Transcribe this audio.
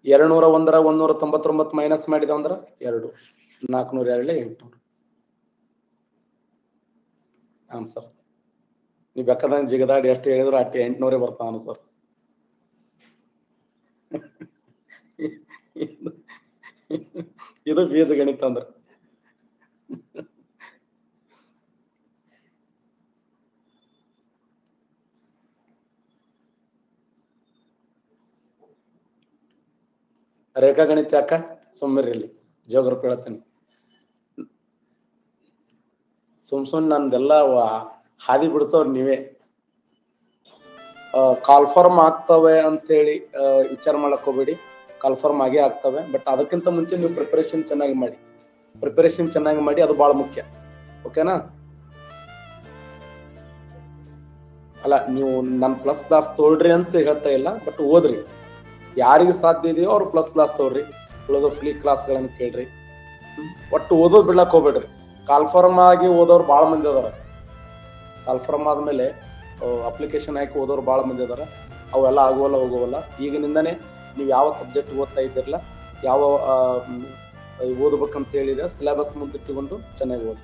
201 199 minus ಮಾಡಿದ ಅಂದ್ರ 2 402 800 answer. ನೀವು ಬೇಕಾದಂಗೆ ಜಿಗದಾಡಿ ಎಷ್ಟು ಹೇಳಿದ್ರು ಅಟ್ಟಿ 800 ಬರ್ತಾವ ಸರ್. ಇದು ಬೀಜಗಣಿತ ಅಂದ್ರ. ರೇಖಾಗಣಿತ ಯಾಕ ಸುಮ್ಮರಿ ಇಲ್ಲಿ ಜಿಯೋಗ್ರಫಿ ಹೇಳ್ತೀನಿ. ಸುಮ್ ನಂದೆಲ್ಲ ಹಾದಿ ಬಿಡಿಸೋರು ನೀವೇ. ಕಾಲ್ಫಾರ್ಮ್ ಆಗ್ತವೆ ಅಂತೇಳಿ ವಿಚಾರ ಮಾಡಕ್ ಹೋಗ್ಬೇಡಿ. ಕಾಲ್ಫಾರ್ಮ್ ಆಗೇ ಆಗ್ತವೆ. ಬಟ್ ಅದಕ್ಕಿಂತ ಮುಂಚೆ ನೀವು ಪ್ರಿಪರೇಷನ್ ಚೆನ್ನಾಗಿ ಮಾಡಿ. ಅದು ಬಹಳ ಮುಖ್ಯ. ಓಕೆನಾ? ಅಲ್ಲ, ನೀವು ನನ್ ಪ್ಲಸ್ ಕ್ಲಾಸ್ ತಗೊಳ್ರಿ ಅಂತ ಹೇಳ್ತಾ ಇಲ್ಲ, ಬಟ್ ಓದ್ರಿ. ಯಾರಿಗೆ ಸಾಧ್ಯ ಇದೆಯೋ ಅವ್ರು ಪ್ಲಸ್ ಕ್ಲಾಸ್ ತಗೊಳ್ರಿ, ಉಳಿದ ಫ್ರೀ ಕ್ಲಾಸ್ಗಳನ್ನ ಕೇಳ್ರಿ. ಒಟ್ಟು ಓದೋದ್ ಬಿಡ್ಲಕ್ ಹೋಗ್ಬೇಡ್ರಿ. ಕಾಲ್ಫಾರ್ಮ್ ಆಗಿ ಓದೋರು ಬಹಳ ಮಂದಿ ಅದಾರ. ಕಾಲ್ಫಾರ್ಮ್ ಆದ್ಮೇಲೆ ಅಪ್ಲಿಕೇಶನ್ ಹಾಕಿ ಓದೋರು ಬಹಳ ಮಂದಿ ಅದಾರ. ಅವೆಲ್ಲ ಆಗುವಲ್ಲ ಹೋಗುವಲ್ಲ. ಈಗಿನಿಂದಾನೇ ನೀವು ಯಾವ ಸಬ್ಜೆಕ್ಟ್ ಓದ್ತಾ ಇದ್ದೀರಲ್ಲ, ಯಾವ ಓದ್ಬೇಕಂತ ಹೇಳಿದ್ರೆ ಸಿಲೆಬಸ್ ಮುಂದಿಟ್ಟುಕೊಂಡು ಚೆನ್ನಾಗಿ ಓದಿ.